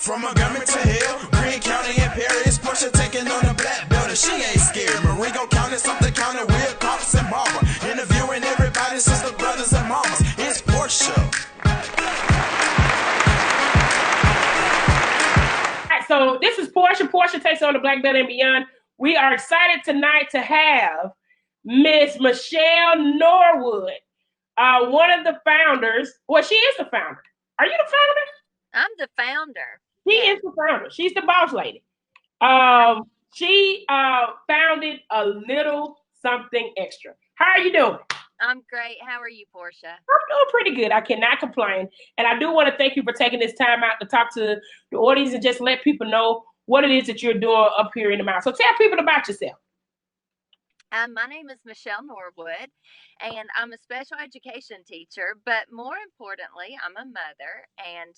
From Montgomery to Hill, Greene County and Perry, it's Portia taking on the Blackbelt, and she ain't scared. Marengo County, something county, Will, Cops, and Barbara. Interviewing everybody, sister, brothers, and mamas. It's Portia. So this is Portia. Portia takes on the Blackbelt and beyond. We are excited tonight to have Miss Michelle Norwood, one of the founders. Well, she is the founder. Are you the founder? I'm the founder. She is the founder. She's the boss lady. She founded A Little Something Extra. How are you doing? I'm great. How are you, Portia? I'm doing pretty good. I cannot complain. And I do want to thank you for taking this time out to talk to the audience and just let people know what it is that you're doing up here in the mountains. So tell people about yourself. My name is Michelle Norwood, and I'm a special education teacher. But more importantly, I'm a mother, and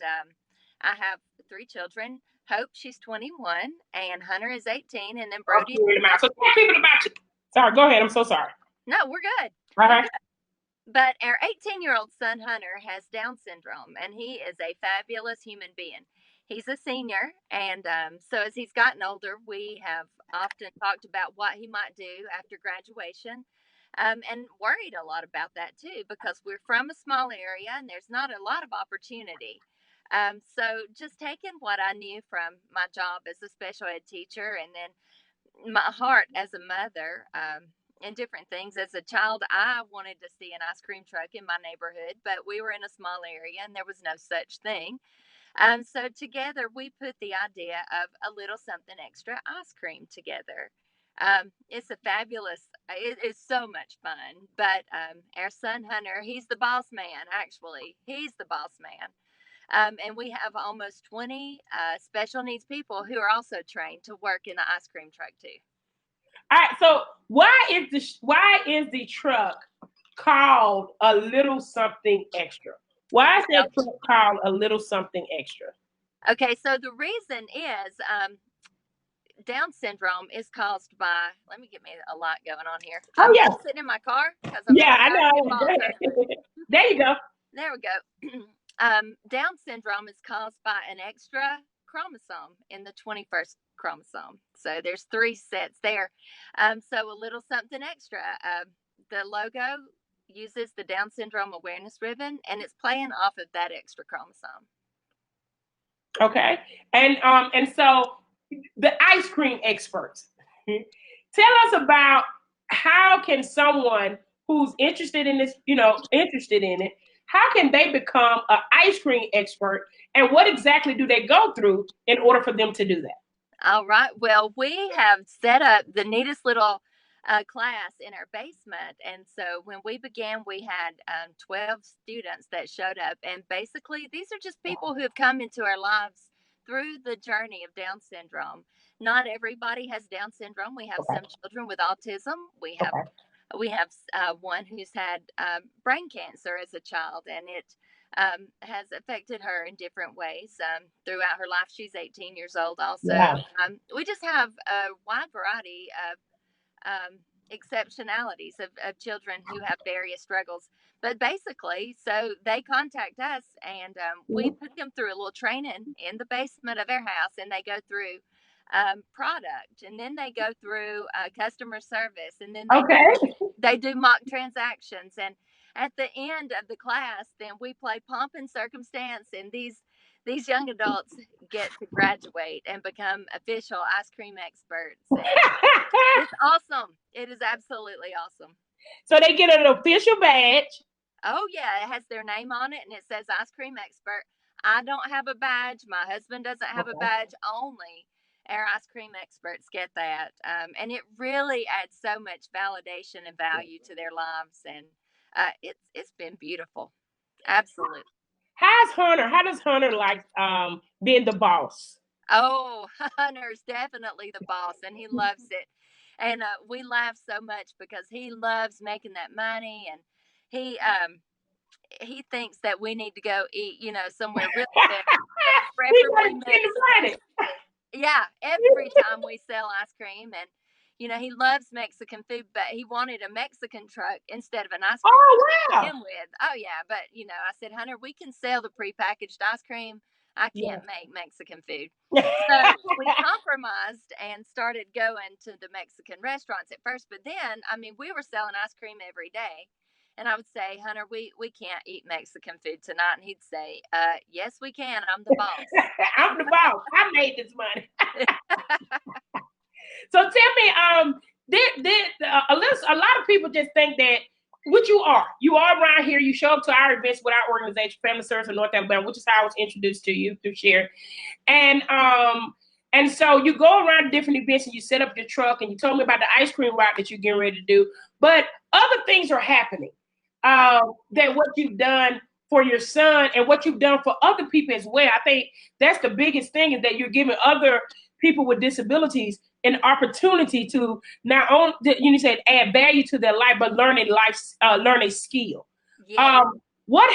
I have 3 children. Hope, she's 21, and Hunter is 18, and then Brody. So tell people about you. Sorry, go ahead. I'm so sorry. No, we're good. Uh-huh. But our 18-year-old son, Hunter, has Down syndrome, and he is a fabulous human being. He's a senior, and so as he's gotten older, we have often talked about what he might do after graduation, and worried a lot about that, too, because we're from a small area, and there's not a lot of opportunity. So just taking what I knew from my job as a special ed teacher, and then my heart as a mother, and different things. As a child, I wanted to see an ice cream truck in my neighborhood, but we were in a small area and there was no such thing. So together we put the idea of A Little Something Extra ice cream together. It's a fabulous, it is so much fun. But our son Hunter, he's the boss man, actually. He's the boss man. And we have almost 20 special needs people who are also trained to work in the ice cream truck too. All right, so why is the truck called A Little Something Extra? Why is that truck called A Little Something Extra? Okay, so the reason is Down syndrome is caused by. Let me get me a light going on here. Oh yeah, I'm sitting in my car. Yeah, I know. There you go. There we go. Down syndrome is caused by an extra chromosome in the 21st chromosome. So there's 3 sets there. So A Little Something Extra. The logo uses the Down syndrome awareness ribbon, and it's playing off of that extra chromosome. Okay, and so the ice cream experts, tell us about how can someone who's interested in this, interested in it, how can they become an ice cream expert, and what exactly do they go through in order for them to do that? All right. Well, we have set up the neatest little class in our basement. And so when we began, we had 12 students that showed up. And basically, these are just people who have come into our lives through the journey of Down syndrome. Not everybody has Down syndrome. We have some children with autism. We have one who's had brain cancer as a child, and it has affected her in different ways throughout her life. She's 18 years old also. Yeah. We just have a wide variety of exceptionalities of children who have various struggles. But basically, so they contact us, and we put them through a little training in the basement of our house, and they go through product, and then they go through customer service, and then they do mock transactions, and at the end of the class, then we play pomp and circumstance, and these young adults get to graduate and become official ice cream experts. It's awesome. It is absolutely awesome. So they get an official badge. Oh yeah, it has their name on it, and it says ice cream expert. I don't have a badge. My husband doesn't have a badge. Only our ice cream experts get that. And it really adds so much validation and value to their lives. And it's been beautiful. Absolutely. How does Hunter like being the boss? Oh, Hunter's definitely the boss, and he loves it. And we laugh so much because he loves making that money, and he thinks that we need to go eat, somewhere really good. Yeah, every time we sell ice cream, and he loves Mexican food, but he wanted a Mexican truck instead of an ice cream truck to begin with. Oh yeah, but I said, Hunter, we can sell the prepackaged ice cream. I Yeah. can't make Mexican food. So we compromised and started going to the Mexican restaurants at first. But then, I mean, we were selling ice cream every day. And I would say, Hunter, we can't eat Mexican food tonight. And he'd say, yes, we can. I'm the boss. I'm the boss. I made this money. So tell me, a lot of people just think that what you are around here. You show up to our events with our organization, Family Service of North Alabama, which is how I was introduced to you through Share. And so you go around different events and you set up your truck, and you told me about the ice cream route that you're getting ready to do. But other things are happening. That what you've done for your son and what you've done for other people as well. I think that's the biggest thing, is that you're giving other people with disabilities an opportunity to not only, you said, add value to their life, but learn a skill. Yeah. What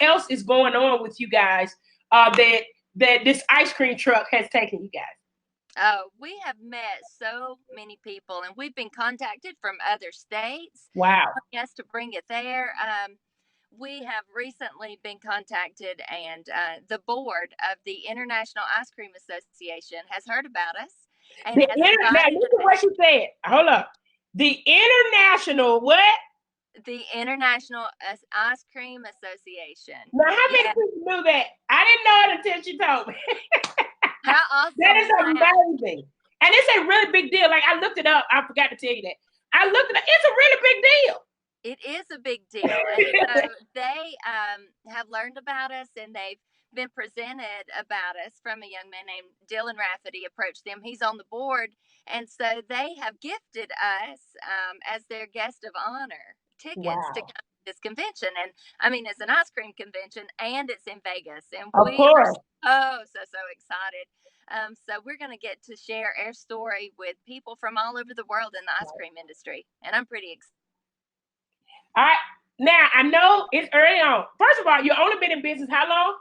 else is going on with you guys that this ice cream truck has taken you guys? We have met so many people, and we've been contacted from other states. Wow. Yes, to bring it there. We have recently been contacted, and the board of the International Ice Cream Association has heard about us. And now, look at what she said. Hold up. The International what? The International Ice Cream Association. Now, how many people knew that? I didn't know it until she told me. How awesome! That is amazing. And it's a really big deal. Like, I looked it up. I forgot to tell you that. I looked it up. It's a really big deal. It is a big deal. And so they have learned about us, and they've been presented about us from a young man named Dylan Rafferty approached them. He's on the board. And so they have gifted us as their guest of honor tickets to come to this convention. And I mean, it's an ice cream convention, and it's in Vegas. And we are so excited. So we're going to get to share our story with people from all over the world in the ice cream industry. And I'm pretty excited. All right. Now, I know it's early on. First of all, you've only been in business how long?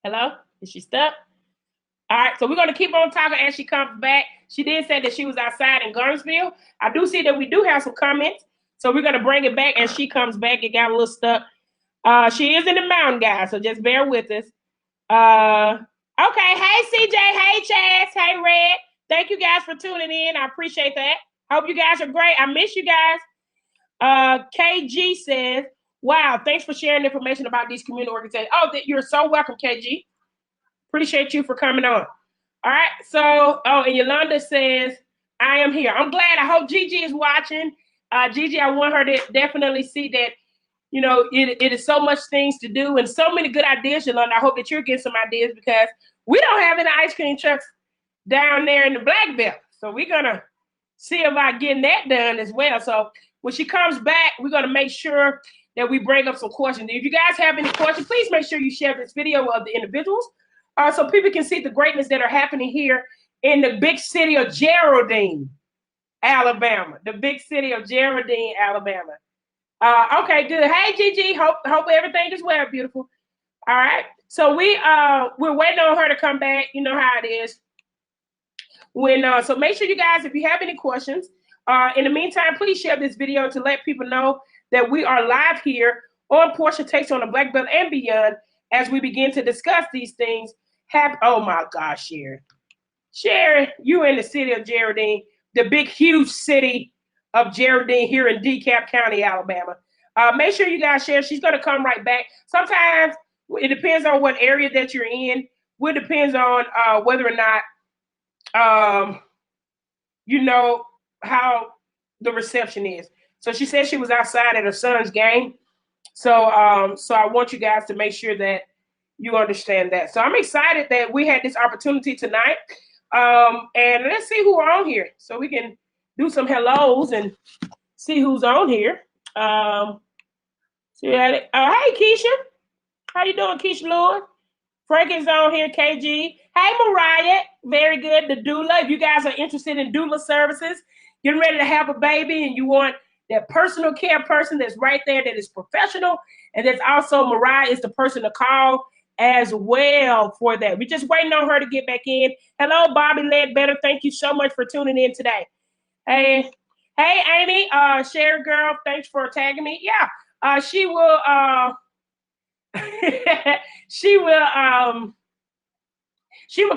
Hello? Is she stuck? All right. So we're going to keep on talking as she comes back. She did say that she was outside in Gunsville. I do see that we do have some comments. So we're going to bring it back as she comes back. It got a little stuck. She is in the mountain, guys, so just bear with us. Okay. Hey, CJ. Hey, Chaz. Hey, Red. Thank you guys for tuning in. I appreciate that. Hope you guys are great. I miss you guys. KG says, wow, thanks for sharing information about these community organizations. Oh, you're so welcome, KG. Appreciate you for coming on. All right. So, and Yolanda says, I am here. I'm glad. I hope Gigi is watching. Gigi, I want her to definitely see that, it is so much things to do and so many good ideas, Yolanda. I hope that you're getting some ideas, because we don't have any ice cream trucks down there in the Blackbelt. So we're going to see about getting that done as well. So when she comes back, we're going to make sure that we bring up some questions. If you guys have any questions, please make sure you share this video of the individuals so people can see the greatness that are happening here in the big city of Geraldine, Alabama. The big city of Geraldine, Alabama. Okay, good. Hey, Gigi. Hope everything is well, beautiful. All right. So we're waiting on her to come back. You know how it is. So make sure you guys, if you have any questions, in the meantime, please share this video to let people know that we are live here on Portia Takes on the Black Belt and Beyond as we begin to discuss these things. Oh my gosh, Sharon, you in the city of Geraldine, the big, huge city of Geraldine here in DeKalb County, Alabama. Make sure you guys share. She's going to come right back. Sometimes it depends on what area that you're in. It depends on whether or not how the reception is. So she said she was outside at her son's game. So I want you guys to make sure that you understand that. So I'm excited that we had this opportunity tonight. And let's see who are on here so we can do some hellos and see who's on here. Hey, Keisha. How you doing, Keisha Lord? Frank is on here, KG. Hey, Mariah. Very good. The doula. If you guys are interested in doula services, getting ready to have a baby, and you want that personal care person that's right there that is professional, and that's also Mariah is the person to call as well for that. We're just waiting on her to get back in. Hello, Bobby Ledbetter. Thank you so much for tuning in today. Hey, Amy, Sherry girl, thanks for tagging me. Yeah, she will. she will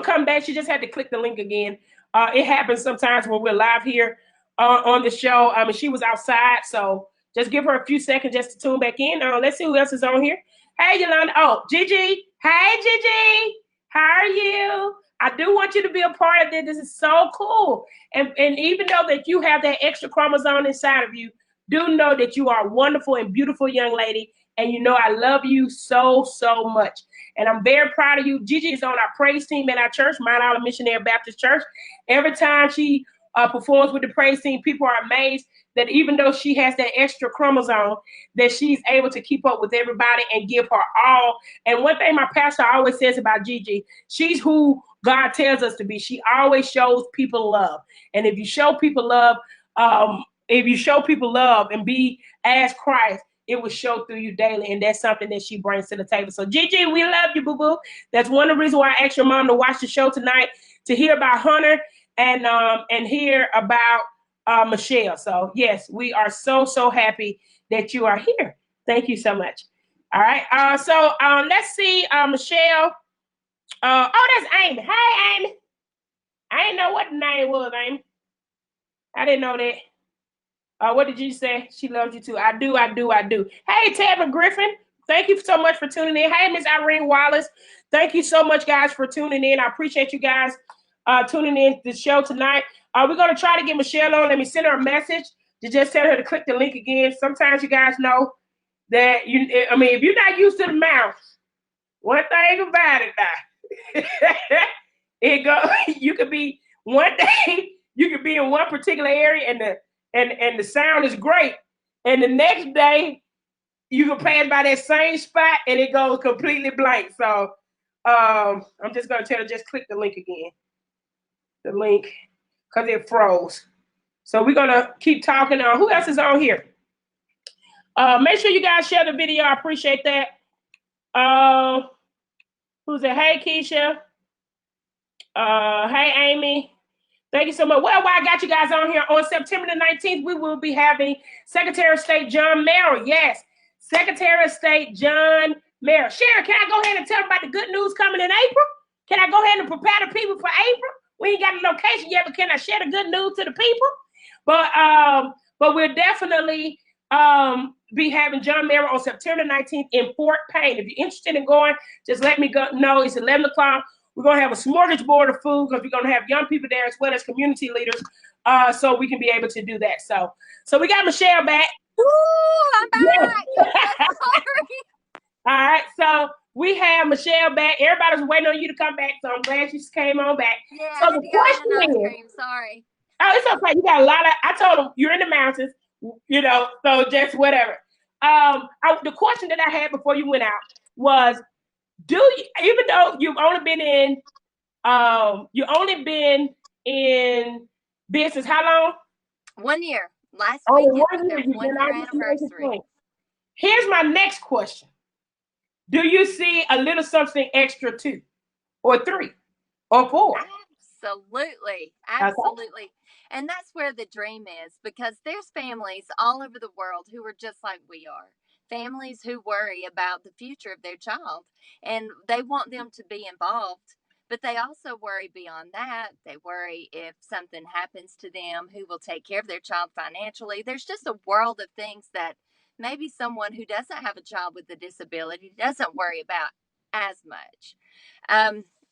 come back. She just had to click the link again. It happens sometimes when we're live here on the show. I mean, she was outside, so just give her a few seconds just to tune back in. Let's see who else is on here. Hey, Yolanda. Oh, Gigi. Hey, Gigi. How are you? I do want you to be a part of this. This is so cool. And even though that you have that extra chromosome inside of you, do know that you are a wonderful and beautiful young lady. And you know I love you so, so much. And I'm very proud of you. Gigi is on our praise team at our church, Mount Olive Missionary Baptist Church. Every time she performs with the praise team, people are amazed that even though she has that extra chromosome, that she's able to keep up with everybody and give her all. And one thing my pastor always says about Gigi, she's who God tells us to be. She always shows people love. And if you show people love, and be as Christ, it will show through you daily. And that's something that she brings to the table. So Gigi, we love you, boo-boo. That's one of the reasons why I asked your mom to watch the show tonight, to hear about Hunter and hear about Michelle. So yes, we are so, so happy that you are here. Thank you so much. All right. So let's see, Michelle. Oh, that's Amy. Hey, Amy. I didn't know what the name was, Amy. I didn't know that. What did you say? She loves you too. I do. Hey, Tabitha Griffin. Thank you so much for tuning in. Hey, Miss Irene Wallace. Thank you so much, guys, for tuning in. I appreciate you guys tuning in to the show tonight. We're going to try to get Michelle on. Let me send her a message to just tell her to click the link again. Sometimes you guys know that, if you're not used to the mouse, one thing about it now, you could be one day, you could be in one particular area and the sound is great. And the next day, you can pass by that same spot and it goes completely blank. So I'm just going to tell her, just click the link again. The link, because it froze. So we're going to keep talking. Who else is on here? Make sure you guys share the video. I appreciate that. Who's it? Hey, Keisha. Hey, Amy. Thank you so much. Well, while I got you guys on here, on September the 19th, we will be having Secretary of State John Merrill. Yes, Secretary of State John Merrill. Sharon, can I go ahead and tell them about the good news coming in April? Can I go ahead and prepare the people for April? We ain't got a location yet, but can I share the good news to the people? But we'll definitely be having John Merrill on September 19th in Fort Payne. If you're interested in going, just let me know. It's 11 o'clock. We're going to have a smorgasbord of food because we're going to have young people there as well as community leaders, so we can be able to do that. So we got Michelle back. Ooh, I'm back. Yes. Sorry. All right, so we have Michelle back. Everybody's waiting on you to come back, so I'm glad you came on back. Yeah, so the question is, sorry. Oh, it's okay. You got a lot of. I told them you're in the mountains, so just whatever. The question that I had before you went out was, even though you've only been in business, how long? 1 year. Last week is their 1 year anniversary. Here's my next question. Do you see a little something extra 2 or 3 or 4? Absolutely. Okay. And that's where the dream is, because there's families all over the world who are just like we are. Families who worry about the future of their child, and they want them to be involved, but they also worry beyond that. They worry if something happens to them, who will take care of their child financially. There's just a world of things that maybe someone who doesn't have a child with a disability doesn't worry about as much.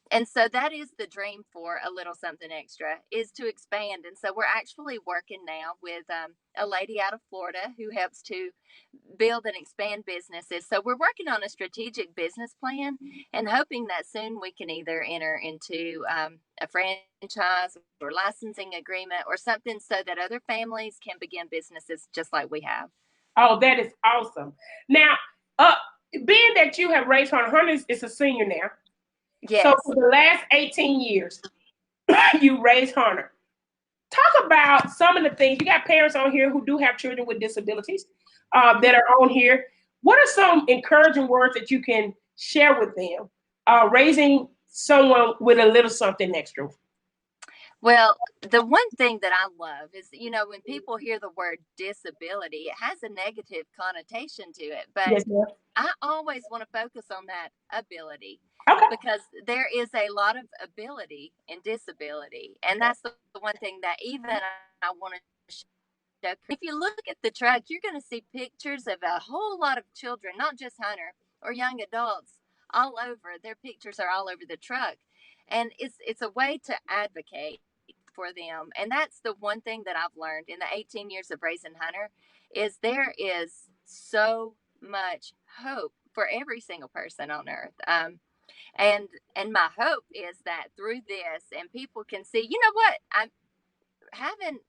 And so that is the dream for A Little Something Extra, is to expand. And so we're actually working now with a lady out of Florida who helps to build and expand businesses. So we're working on a strategic business plan and hoping that soon we can either enter into a franchise or licensing agreement or something so that other families can begin businesses just like we have. Oh, that is awesome. Now, being that you have raised Hunter is a senior now. Yes. So for the last 18 years, you raised Hunter. Talk about some of the things. You got parents on here who do have children with disabilities that are on here. What are some encouraging words that you can share with them, raising someone with a little something extra? Well, the one thing that I love is, when people hear the word disability, it has a negative connotation to it, but Yes, ma'am. I always want to focus on that ability Okay. because there is a lot of ability in disability. And that's the one thing that even I want to show. If you look at the truck, you're going to see pictures of a whole lot of children, not just Hunter or young adults, all over. Their pictures are all over the truck. And it's a way to advocate for them. And that's the one thing that I've learned in the 18 years of raising Hunter is there is so much hope for every single person on earth. And my hope is that through this, and people can see, you know what, I'm having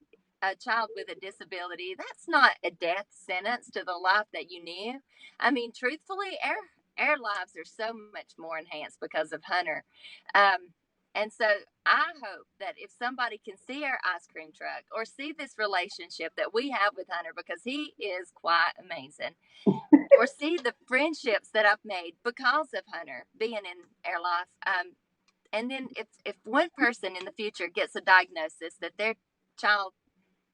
a child with a disability. That's not a death sentence to the life that you knew. I mean, truthfully, our lives are so much more enhanced because of Hunter. Um, and so I hope that if somebody can see our ice cream truck or see this relationship that we have with Hunter, because he is quite amazing, or see the friendships that I've made because of Hunter being in our life. And then if one person in the future gets a diagnosis that their child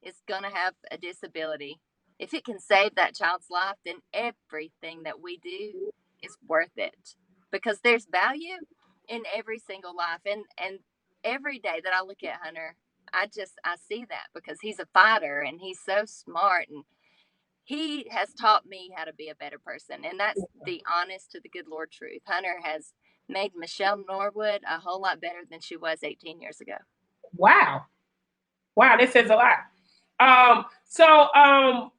is going to have a disability, if it can save that child's life, then everything that we do is worth it because there's value in every single life. And every day that I look at Hunter, I see that because he's a fighter and he's so smart, and he has taught me how to be a better person. And that's the honest to the good Lord truth. Hunter has made Michelle Norwood a whole lot better than she was 18 years ago. Wow. Wow, this says a lot. I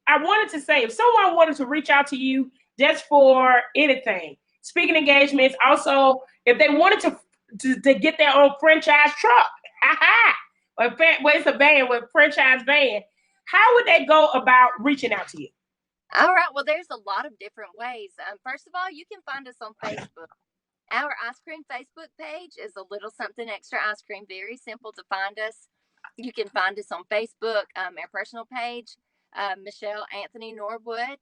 wanted to say if someone wanted to reach out to you just for anything, speaking engagements, also if they wanted to get their own franchise truck, or it's a van with franchise van, how would they go about reaching out to you? All right. Well, there's a lot of different ways. First of all, you can find us on Facebook. Our ice cream Facebook page is a little something extra ice cream. Very simple to find us. You can find us on Facebook, our personal page, Michelle Anthony Norwood.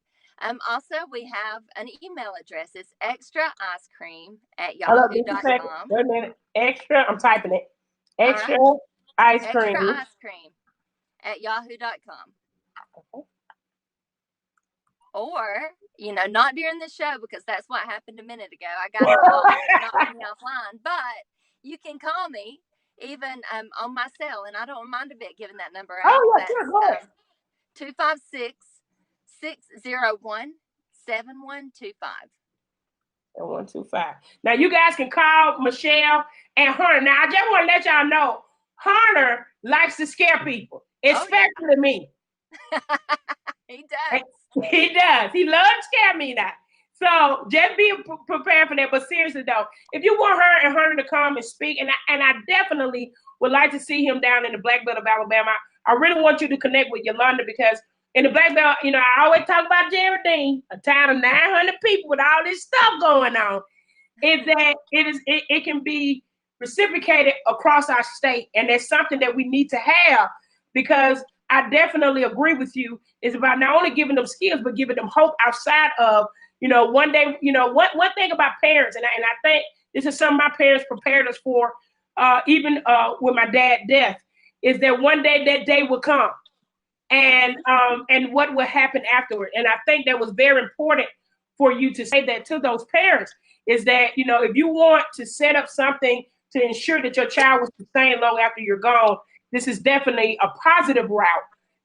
Also, we have an email address. It's extraicecream at Hold up, just a second. yahoo.com. Wait a minute. Extra, I'm typing it. All Extra right. ice Extra cream. ice cream at yahoo.com. Or, not during the show because that's what happened a minute ago. I got a call that knocked me offline, but you can call me even on my cell, and I don't mind a bit giving that number out. Oh, yeah, sure, That's go ahead. 256 601 7125. 125. Now you guys can call Michelle and Hunter. Now I just want to let y'all know Hunter likes to scare people, especially me. He does. He does. He loves to scare me now. So just be prepared for that. But seriously though, if you want her and Hunter to come and speak, and I definitely would like to see him down in the Blackbelt of Alabama. I really want you to connect with Yolanda because in the Blackbelt, I always talk about Geraldine, a town of 900 people with all this stuff going on. Is that it can be reciprocated across our state, and that's something that we need to have because I definitely agree with you. It's about not only giving them skills, but giving them hope outside of, one day, one thing about parents, and I think this is something my parents prepared us for, even with my dad's death, is that one day that day will come and what will happen afterward. And I think that was very important for you to say that to those parents is that, if you want to set up something to ensure that your child will sustain long after you're gone, this is definitely a positive route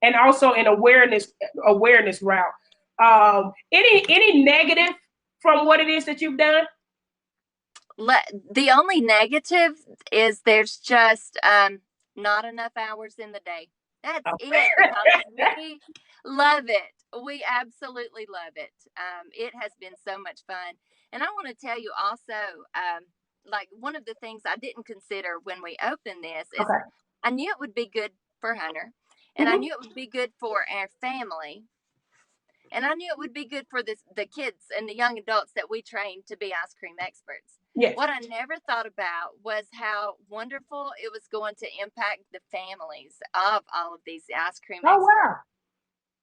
and also an awareness route. Any negative from what it is that you've done? The only negative is there's just not enough hours in the day. That's it. We love it. We absolutely love it. It has been so much fun. And I want to tell you also, like one of the things I didn't consider when we opened this is I knew it would be good for Hunter, and I knew it would be good for our family. And I knew it would be good for the kids and the young adults that we train to be ice cream experts. Yes. What I never thought about was how wonderful it was going to impact the families of all of these ice cream experts.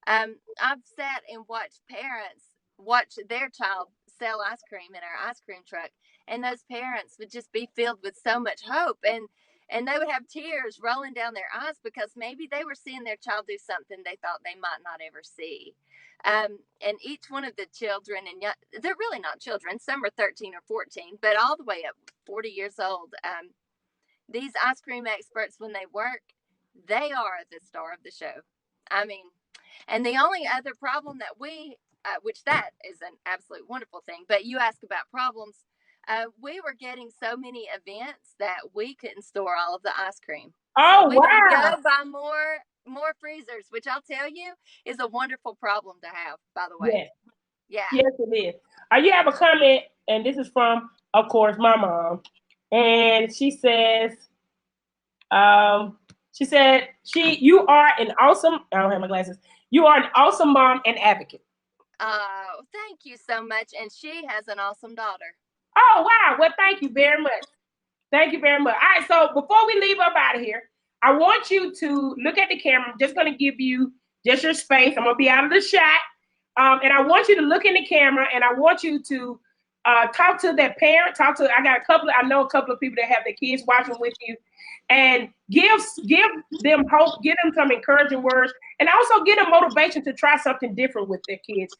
Wow. I've sat and watched parents watch their child sell ice cream in our ice cream truck, and those parents would just be filled with so much hope. and they would have tears rolling down their eyes because maybe they were seeing their child do something they thought they might not ever see. And each one of the children, and they're really not children, some are 13 or 14, but all the way up 40 years old. These ice cream experts, when they work, they are the star of the show. I mean, and the only other problem that which that is an absolute wonderful thing, but you ask about problems. We were getting so many events that we couldn't store all of the ice cream. Oh, so we wow. had to go buy more freezers, which I'll tell you is a wonderful problem to have, by the way. Yes. Yeah. Yes, it is. You have a comment, and this is from, of course, my mom. And she says, you are an awesome, I don't have my glasses. You are an awesome mom and advocate. Oh, thank you so much. And she has an awesome daughter. Oh, wow. Well, thank you very much. Thank you very much. All right, so before we leave up out of here, I want you to look at the camera. I'm just going to give you just your space. I'm going to be out of the shot. And I want you to look in the camera, and I want you to talk to that parent. I know a couple of people that have their kids watching with you, and give them hope, give them some encouraging words, and also give them motivation to try something different with their kids,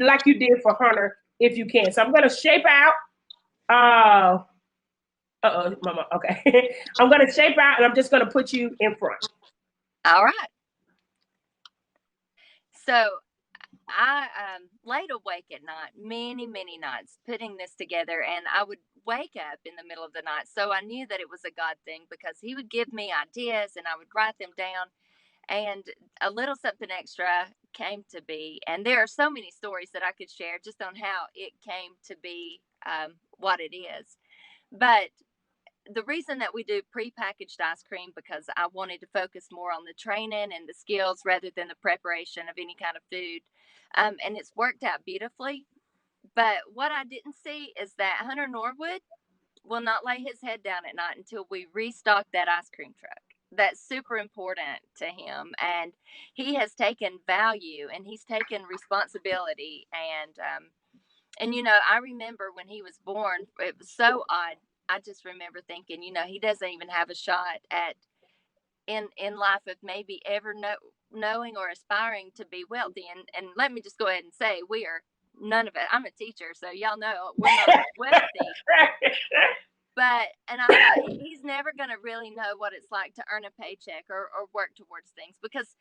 like you did for Hunter, if you can. So I'm going to shape out. Mama. Okay. I'm going to shape out, and I'm just going to put you in front. All right. So I laid awake at night, many, many nights, putting this together, and I would wake up in the middle of the night. So I knew that it was a God thing because He would give me ideas, and I would write them down, and a little something extra came to be. And there are so many stories that I could share just on how it came to be what it is. But the reason that we do prepackaged ice cream, because I wanted to focus more on the training and the skills rather than the preparation of any kind of food. And it's worked out beautifully. But what I didn't see is that Hunter Norwood will not lay his head down at night until we restock that ice cream truck. That's super important to him. And he has taken value and he's taken responsibility. And I remember when he was born, it was so odd. I just remember thinking, he doesn't even have a shot at in life of maybe ever knowing or aspiring to be wealthy. And let me just go ahead and say, we are none of it. I'm a teacher, so y'all know we're not wealthy. And I thought he's never going to really know what it's like to earn a paycheck or work towards things, because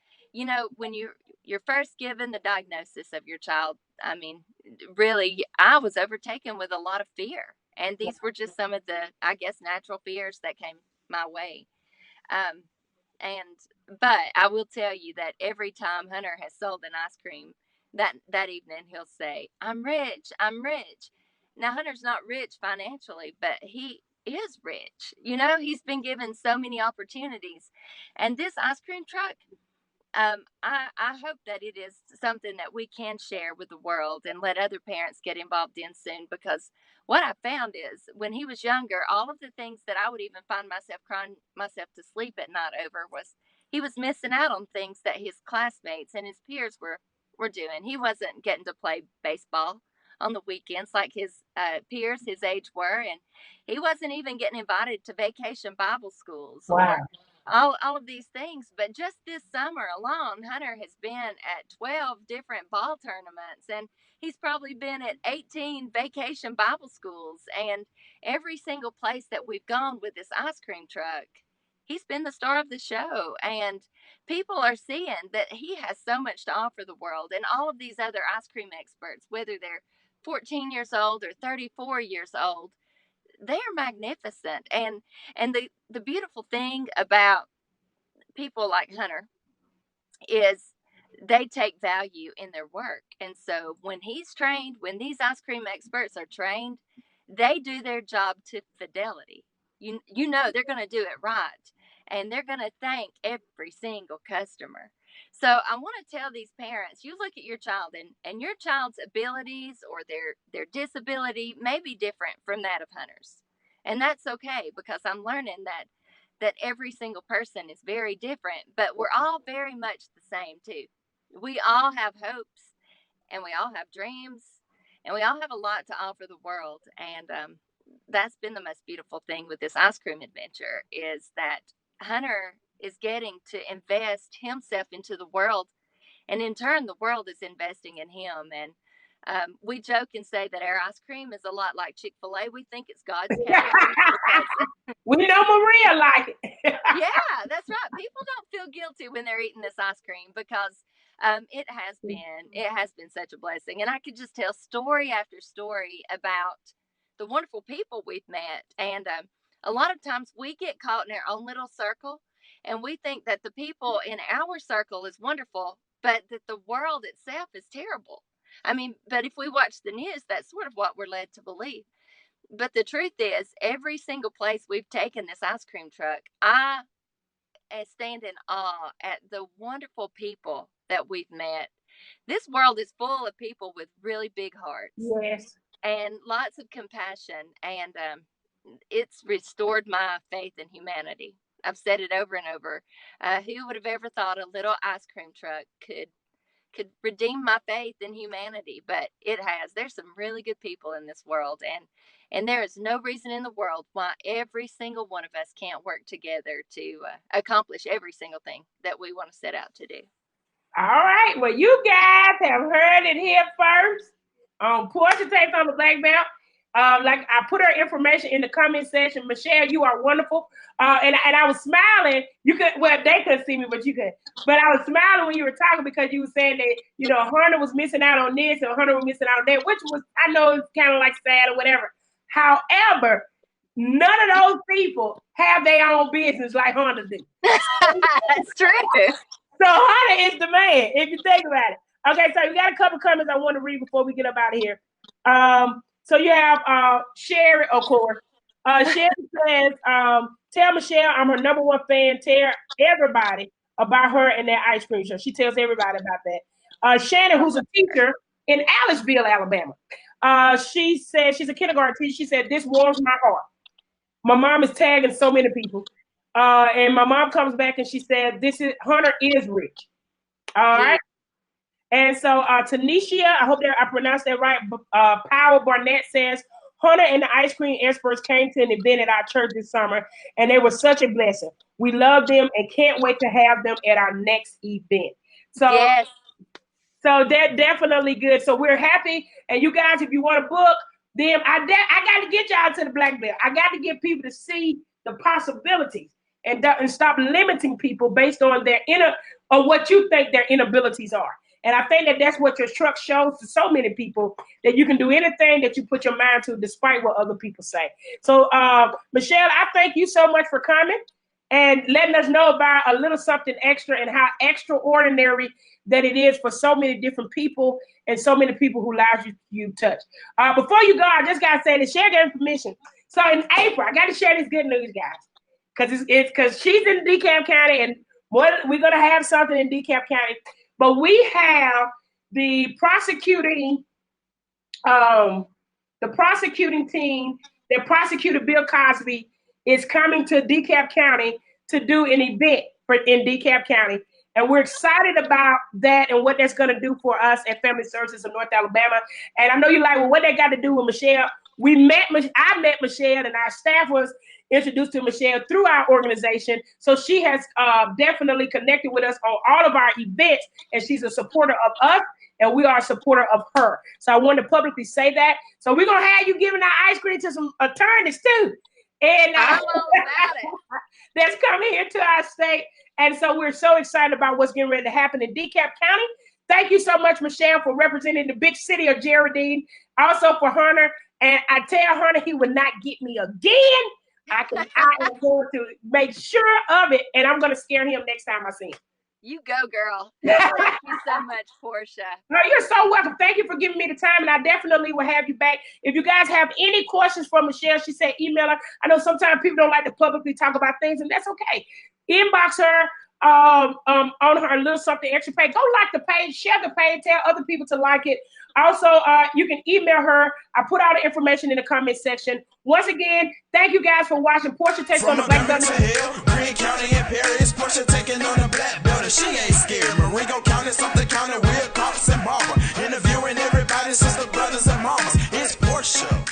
when you're first given the diagnosis of your child, I mean, really, I was overtaken with a lot of fear, and these were just some of the, I guess, natural fears that came my way. But I will tell you that every time Hunter has sold an ice cream, that evening he'll say, "I'm rich, I'm rich." Now Hunter's not rich financially, but he is rich. He's been given so many opportunities, and this ice cream truck, I hope that it is something that we can share with the world and let other parents get involved in soon, because what I found is when he was younger, all of the things that I would even find myself crying myself to sleep at night over was he was missing out on things that his classmates and his peers were doing. He wasn't getting to play baseball on the weekends like his peers his age were, and he wasn't even getting invited to vacation Bible schools. Wow. Or all of these things. But just this summer alone, Hunter has been at 12 different ball tournaments, and he's probably been at 18 vacation Bible schools. And every single place that we've gone with this ice cream truck, he's been the star of the show. And people are seeing that he has so much to offer the world. And all of these other ice cream experts, whether they're 14 years old or 34 years old, they're magnificent. And the beautiful thing about people like Hunter is they take value in their work. And so when he's trained, when these ice cream experts are trained, they do their job to fidelity. They're going to do it right, and they're going to thank every single customer. So I want to tell these parents, you look at your child, and your child's abilities or their disability may be different from that of Hunter's. And that's okay, because I'm learning that every single person is very different, but we're all very much the same too. We all have hopes, and we all have dreams, and we all have a lot to offer the world. And that's been the most beautiful thing with this ice cream adventure, is that Hunter is getting to invest himself into the world, and in turn, the world is investing in him. And we joke and say that our ice cream is a lot like Chick-fil-A. We think it's God's candy because We know Maria like it. yeah, that's right. People don't feel guilty when they're eating this ice cream because it has been such a blessing, and I could just tell story after story about the wonderful people we've met. And a lot of times we get caught in our own little circle, and we think that the people in our circle is wonderful, but that the world itself is terrible. I mean, but if we watch the news, that's sort of what we're led to believe. But the truth is, every single place we've taken this ice cream truck, I stand in awe at the wonderful people that we've met. This world is full of people with really big hearts. Yes. And lots of compassion. And it's restored my faith in humanity. I've said it over and over. Who would have ever thought a little ice cream truck could redeem my faith in humanity? But it has. There's some really good people in this world, and there is no reason in the world why every single one of us can't work together to accomplish every single thing that we want to set out to do. All right. Well, you guys have heard it here first. Portia takes on the black belt. Like I put her information in the comment section. Michelle, you are wonderful. And I was smiling. You could, well, they couldn't see me, but you could. But I was smiling when you were talking because you were saying that, you know, Hunter was missing out on this and Hunter was missing out on that, which was, I know it's kind of like sad or whatever. However, none of those people have their own business like Hunter do. That's true. So Hunter is the man, if you think about it. Okay, so we got a couple comments I want to read before we get up out of here. So you have Sherry, of course. Sherry says, tell Michelle I'm her #1 fan. Tell everybody about her and that ice cream show. She tells everybody about that. Shannon, who's a teacher in Aliceville, Alabama. She said, she's a kindergarten teacher. She said, this warms my heart. My mom is tagging so many people. And my mom comes back and she said, Hunter is rich. All right. And so Tanisha, I hope that I pronounced that right. Power Barnett says, Hunter and the ice cream experts came to an event at our church this summer, and they were such a blessing. We love them and can't wait to have them at our next event. So, yes. So that's definitely good. So we're happy. And you guys, if you want to book them, I got to get y'all to the black belt. I got to get people to see the possibilities and stop limiting people based on their or what you think their inabilities are. And I think that that's what your truck shows to so many people, that you can do anything that you put your mind to, despite what other people say. So, Michelle, I thank you so much for coming and letting us know about a little something extra and how extraordinary that it is for so many different people and so many people who lives you touch. Before you go, I just got to say this, share your information. So in April, I got to share this good news, guys, because she's in DeKalb County, and we're going to have something in DeKalb County. But we have the prosecuting team that prosecuted Bill Cosby is coming to DeKalb County to do an event in DeKalb County. And we're excited about that and what that's going to do for us at Family Services of North Alabama. And I know you're like, well, what they got to do with Michelle? I met Michelle, and our staff was introduced to Michelle through our organization. So she has definitely connected with us on all of our events, and she's a supporter of us, and we are a supporter of her. So I wanted to publicly say that. So we're going to have you giving our ice cream to some attorneys too. And I'm all about it. That's coming here to our state. And so we're so excited about what's getting ready to happen in DeKalb County. Thank you so much, Michelle, for representing the big city of Geraldine. Also for Hunter. And I tell Hunter he will not get me again. I am going to make sure of it, and I'm going to scare him next time I see him. You go, girl. Thank you so much, Portia. No, you're so welcome. Thank you for giving me the time, and I definitely will have you back. If you guys have any questions for Michelle, she said email her. I know sometimes people don't like to publicly talk about things, and that's okay. Inbox her on her little something extra page. Go like the page, share the page, tell other people to like it. Also, you can email her. I put all the information in the comment section. Once again, thank you guys for watching. Portia takes on the black belt. Green County Imperials, Portia taking on the black belt. She ain't scared. Marengo County, something county, Will, Cops, and Barbara. Interviewing everybody, sister, brothers, and mamas. It's Portia.